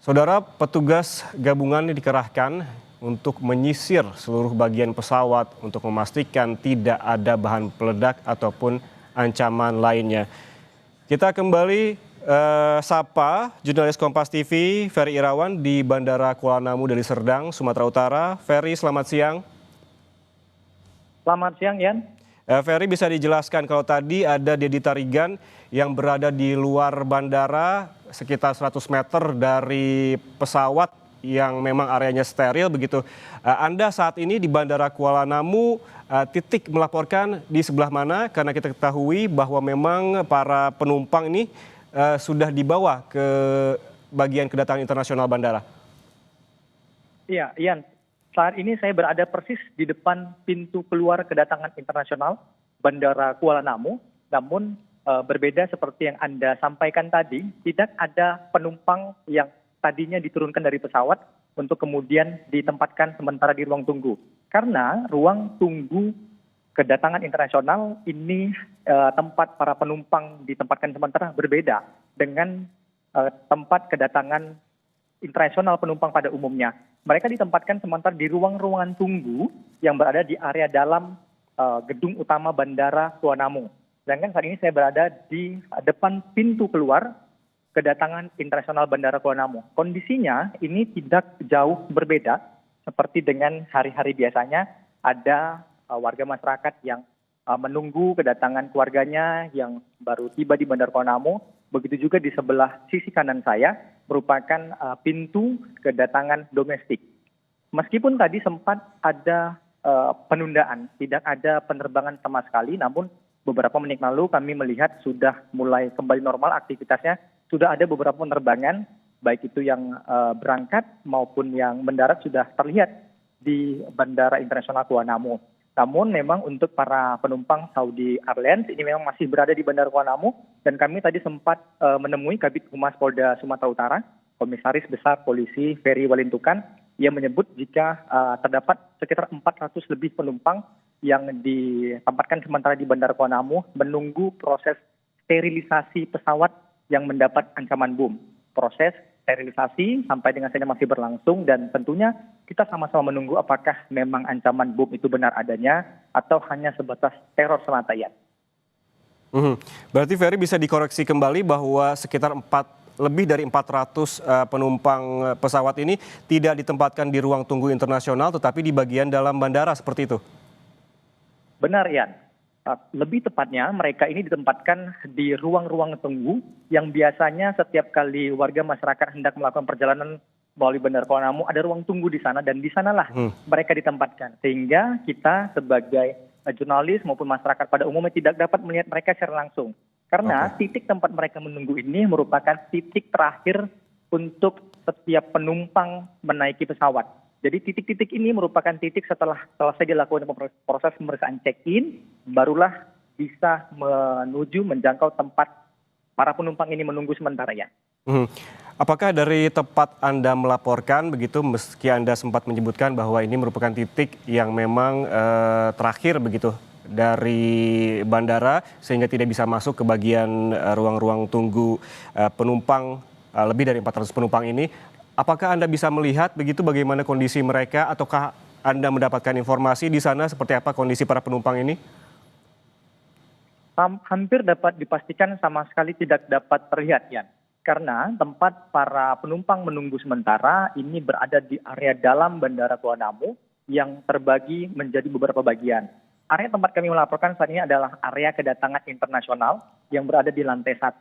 Saudara, petugas gabungan dikerahkan untuk menyisir seluruh bagian pesawat untuk memastikan tidak ada bahan peledak ataupun ancaman lainnya. Kita kembali sapa jurnalis Kompas TV Ferry Irawan di Bandara Kuala Namu, Deli Serdang, Sumatera Utara. Ferry, selamat siang. Selamat siang, Yan. Ferry, bisa dijelaskan kalau tadi ada Dedi Tarigan yang berada di luar bandara sekitar 100 meter dari pesawat yang memang areanya steril begitu. Anda saat ini di Bandara Kuala Namu, titik melaporkan di sebelah mana? Karena kita ketahui bahwa memang para penumpang ini sudah dibawa ke bagian kedatangan internasional bandara. Iya, Yan. Saat ini saya berada persis di depan pintu keluar kedatangan internasional Bandara Kuala Namu. Namun berbeda seperti yang Anda sampaikan tadi, tidak ada penumpang yang tadinya diturunkan dari pesawat untuk kemudian ditempatkan sementara di ruang tunggu. Karena ruang tunggu kedatangan internasional ini tempat para penumpang ditempatkan sementara berbeda dengan tempat kedatangan internasional penumpang pada umumnya. Mereka ditempatkan sementara di ruang-ruangan tunggu yang berada di area dalam gedung utama Bandara Kuala Namu. Sedangkan saat ini saya berada di depan pintu keluar kedatangan internasional Bandara Kuala Namu. Kondisinya ini tidak jauh berbeda seperti dengan hari-hari biasanya. Ada warga masyarakat yang menunggu kedatangan keluarganya yang baru tiba di Bandara Kuala Namu. Begitu juga di sebelah sisi kanan saya merupakan pintu kedatangan domestik. Meskipun tadi sempat ada penundaan, tidak ada penerbangan sama sekali, namun beberapa menit lalu kami melihat sudah mulai kembali normal aktivitasnya. Sudah ada beberapa penerbangan, baik itu yang berangkat maupun yang mendarat sudah terlihat di Bandara Internasional Kuala Namu. Namun memang untuk para penumpang Saudi Airlines ini memang masih berada di Bandara Kuala Namu, dan kami tadi sempat menemui Kabid Humas Polda Sumatera Utara, Komisaris Besar Polisi Ferry Walintukan, yang menyebut jika terdapat sekitar 400 lebih penumpang yang ditempatkan sementara di Bandara Kuala Namu menunggu proses sterilisasi pesawat yang mendapat ancaman bom. Proses sterilisasi sampai dengan saat ini masih berlangsung, dan tentunya kita sama-sama menunggu apakah memang ancaman bom itu benar adanya atau hanya sebatas teror semata, ya. Berarti Ferry bisa dikoreksi kembali bahwa sekitar lebih dari 400 penumpang pesawat ini tidak ditempatkan di ruang tunggu internasional tetapi di bagian dalam bandara, seperti itu? Benar, Yan. Lebih tepatnya mereka ini ditempatkan di ruang-ruang tunggu yang biasanya setiap kali warga masyarakat hendak melakukan perjalanan melalui Bandara Kuala Namu ada ruang tunggu di sana, dan di sanalah mereka ditempatkan. Sehingga kita sebagai jurnalis maupun masyarakat pada umumnya tidak dapat melihat mereka secara langsung. Karena titik tempat mereka menunggu ini merupakan titik terakhir untuk setiap penumpang menaiki pesawat. Jadi titik-titik ini merupakan titik setelah selesai dilakukan proses pemeriksaan check-in, barulah bisa menuju menjangkau tempat para penumpang ini menunggu sementara, ya. Apakah dari tempat Anda melaporkan begitu, meski Anda sempat menyebutkan bahwa ini merupakan titik yang memang terakhir begitu dari bandara sehingga tidak bisa masuk ke bagian ruang-ruang tunggu penumpang lebih dari 400 penumpang ini, apakah Anda bisa melihat begitu bagaimana kondisi mereka, ataukah Anda mendapatkan informasi di sana seperti apa kondisi para penumpang ini? Hampir dapat dipastikan sama sekali tidak dapat terlihat, ya. Karena tempat para penumpang menunggu sementara ini berada di area dalam Bandara Kuala Namu yang terbagi menjadi beberapa bagian. Area tempat kami melaporkan saat ini adalah area kedatangan internasional yang berada di lantai 1.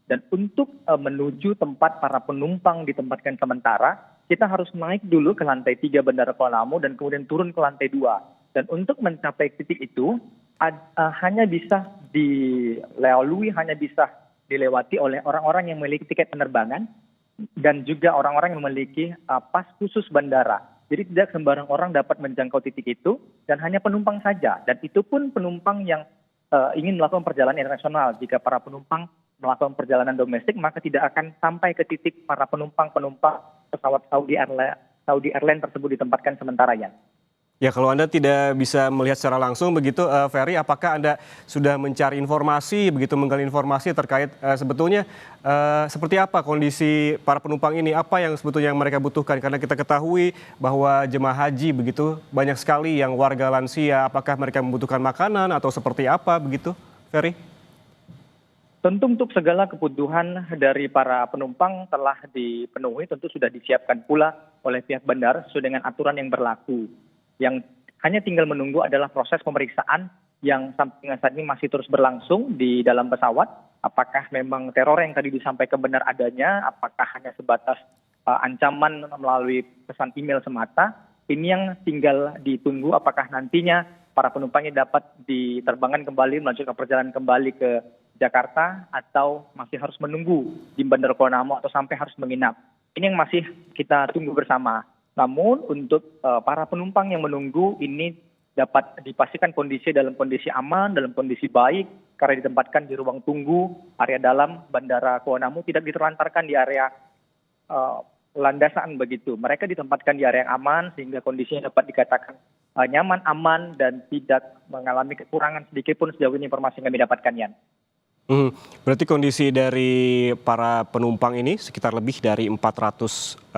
Dan untuk menuju tempat para penumpang ditempatkan sementara, kita harus naik dulu ke lantai 3 Bandara Kuala Namu dan kemudian turun ke lantai 2. Dan untuk mencapai titik itu, hanya bisa dilalui, hanya bisa dilewati oleh orang-orang yang memiliki tiket penerbangan dan juga orang-orang yang memiliki pas khusus bandara. Jadi tidak sembarang orang dapat menjangkau titik itu, dan hanya penumpang saja. Dan itu pun penumpang yang ingin melakukan perjalanan internasional. Jika para penumpang melakukan perjalanan domestik, maka tidak akan sampai ke titik para penumpang pesawat Saudi Airlines tersebut ditempatkan sementara, ya. Ya, kalau Anda tidak bisa melihat secara langsung begitu, Ferry, apakah Anda sudah mencari informasi, begitu menggali informasi terkait sebetulnya seperti apa kondisi para penumpang ini, apa yang sebetulnya yang mereka butuhkan? Karena kita ketahui bahwa jemaah haji begitu banyak sekali yang warga lansia, apakah mereka membutuhkan makanan atau seperti apa begitu, Ferry? Tentu untuk segala kebutuhan dari para penumpang telah dipenuhi, tentu sudah disiapkan pula oleh pihak bandara sesuai dengan aturan yang berlaku. Yang hanya tinggal menunggu adalah proses pemeriksaan yang sampai dengan saat ini masih terus berlangsung di dalam pesawat. Apakah memang teror yang tadi disampaikan benar adanya, apakah hanya sebatas ancaman melalui pesan email semata. Ini yang tinggal ditunggu apakah nantinya para penumpangnya dapat diterbangkan kembali, melanjutkan perjalanan kembali ke Jakarta atau masih harus menunggu di Bandara Kuala Namu atau sampai harus menginap. Ini yang masih kita tunggu bersama. Namun untuk para penumpang yang menunggu ini dapat dipastikan kondisi dalam kondisi aman, dalam kondisi baik karena ditempatkan di ruang tunggu area dalam Bandara Kuala Namu, tidak diterlantarkan di area landasan begitu. Mereka ditempatkan di area yang aman sehingga kondisinya dapat dikatakan nyaman, aman dan tidak mengalami kekurangan sedikit pun sejauh ini informasi yang kami dapatkan, Yan. Berarti kondisi dari para penumpang ini sekitar lebih dari 440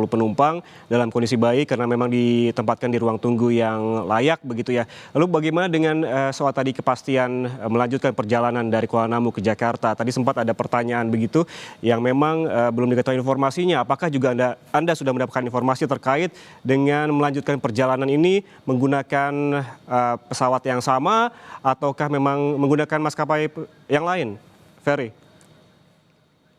penumpang dalam kondisi baik karena memang ditempatkan di ruang tunggu yang layak begitu ya. Lalu bagaimana dengan soal tadi kepastian melanjutkan perjalanan dari Kuala Namu ke Jakarta? Tadi sempat ada pertanyaan begitu yang memang belum diketahui informasinya. Apakah juga Anda sudah mendapatkan informasi terkait dengan melanjutkan perjalanan ini menggunakan pesawat yang sama ataukah memang menggunakan maskapai yang lain, Ferry?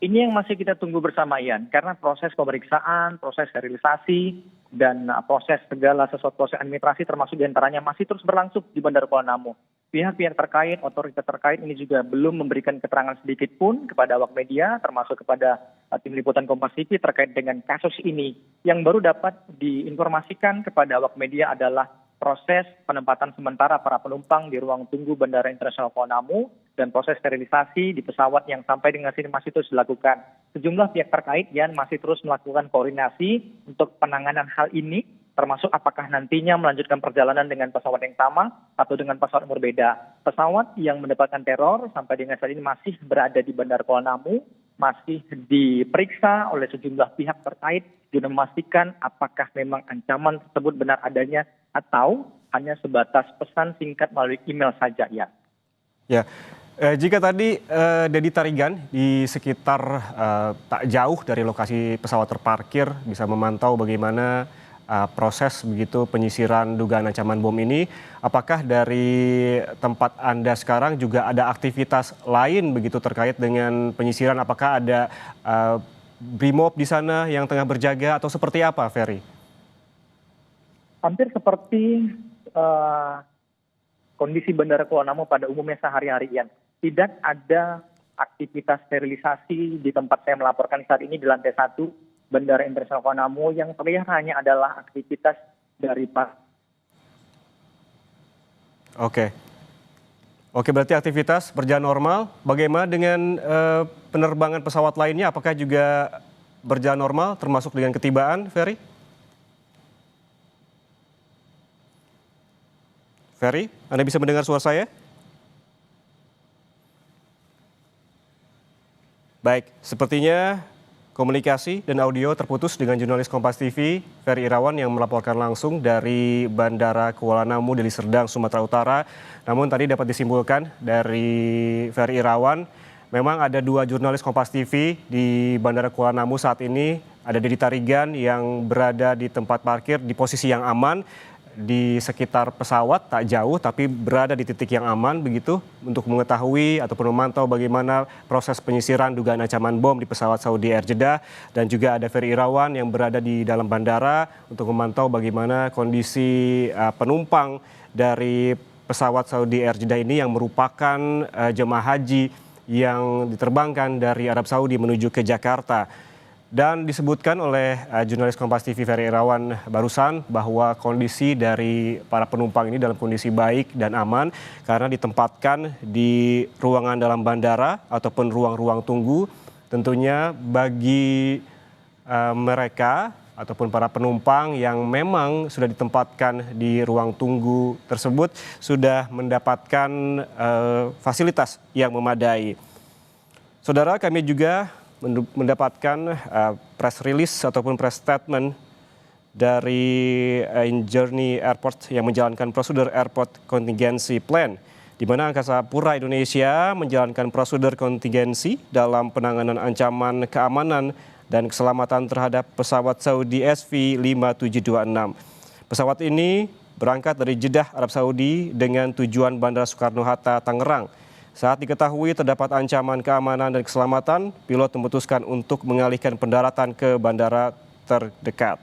Ini yang masih kita tunggu bersama, Ian, karena proses pemeriksaan, proses sterilisasi, dan proses segala sesuatu proses administrasi termasuk diantaranya masih terus berlangsung di Bandara Kuala Namu. Pihak-pihak terkait, otoritas terkait ini juga belum memberikan keterangan sedikit pun kepada awak media, termasuk kepada tim liputan Kompas TV terkait dengan kasus ini. Yang baru dapat diinformasikan kepada awak media adalah proses penempatan sementara para penumpang di ruang tunggu Bandara Internasional Kuala Namu dan proses sterilisasi di pesawat yang sampai dengan sini masih terus dilakukan. Sejumlah pihak terkait yang masih terus melakukan koordinasi untuk penanganan hal ini, termasuk apakah nantinya melanjutkan perjalanan dengan pesawat yang sama atau dengan pesawat yang berbeda. Pesawat yang mendapatkan teror sampai dengan saat ini masih berada di Bandara Kuala Namu, masih diperiksa oleh sejumlah pihak terkait guna memastikan apakah memang ancaman tersebut benar adanya atau hanya sebatas pesan singkat melalui email saja, ya. Ya, jika tadi Dedi Tarigan di sekitar tak jauh dari lokasi pesawat terparkir bisa memantau bagaimana proses begitu penyisiran dugaan ancaman bom ini, apakah dari tempat Anda sekarang juga ada aktivitas lain begitu terkait dengan penyisiran? Apakah ada Brimob di sana yang tengah berjaga atau seperti apa, Ferry? Hampir seperti kondisi Bandara Kuala Namu pada umumnya sehari-harian. Tidak ada aktivitas sterilisasi di tempat saya melaporkan saat ini di lantai 1 Bandara Internasional Kuala Namu. Yang terlihat hanya adalah aktivitas dari Pak. Oke, berarti aktivitas berjalan normal. Bagaimana dengan penerbangan pesawat lainnya? Apakah juga berjalan normal termasuk dengan ketibaan, Ferry? Ferry, Anda bisa mendengar suara saya? Baik, sepertinya komunikasi dan audio terputus dengan jurnalis Kompas TV, Ferry Irawan yang melaporkan langsung dari Bandara Kuala Namu, Deli Serdang, Sumatera Utara. Namun tadi dapat disimpulkan dari Ferry Irawan, memang ada 2 jurnalis Kompas TV di Bandara Kuala Namu saat ini. Ada Dedi Tarigan yang berada di tempat parkir di posisi yang aman, di sekitar pesawat tak jauh tapi berada di titik yang aman begitu untuk mengetahui ataupun memantau bagaimana proses penyisiran dugaan ancaman bom di pesawat Saudi Air Jeddah, dan juga ada Ferry Irawan yang berada di dalam bandara untuk memantau bagaimana kondisi penumpang dari pesawat Saudi Air Jeddah ini yang merupakan jemaah haji yang diterbangkan dari Arab Saudi menuju ke Jakarta. Dan disebutkan oleh jurnalis Kompas TV Ferry Irawan barusan bahwa kondisi dari para penumpang ini dalam kondisi baik dan aman karena ditempatkan di ruangan dalam bandara ataupun ruang-ruang tunggu. Tentunya bagi mereka ataupun para penumpang yang memang sudah ditempatkan di ruang tunggu tersebut sudah mendapatkan fasilitas yang memadai. Saudara, kami juga mendapatkan press release ataupun press statement dari Journey Airport yang menjalankan prosedur Airport Contingency Plan, di mana Angkasa Pura Indonesia menjalankan prosedur kontingensi dalam penanganan ancaman keamanan dan keselamatan terhadap pesawat Saudi SV5726. Pesawat ini berangkat dari Jeddah, Arab Saudi dengan tujuan Bandara Soekarno-Hatta, Tangerang. Saat diketahui terdapat ancaman keamanan dan keselamatan, pilot memutuskan untuk mengalihkan pendaratan ke bandara terdekat.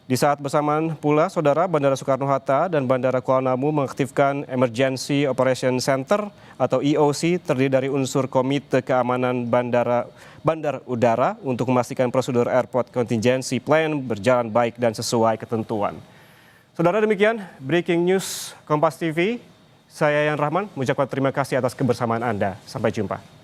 Di saat bersamaan pula, Saudara, Bandara Soekarno-Hatta dan Bandara Kuala Namu mengaktifkan Emergency Operation Center atau EOC terdiri dari unsur Komite Keamanan Bandar Udara untuk memastikan prosedur Airport Contingency Plan berjalan baik dan sesuai ketentuan. Saudara, demikian Breaking News Kompas TV. Saya Yan Rahman mengucapkan terima kasih atas kebersamaan Anda. Sampai jumpa.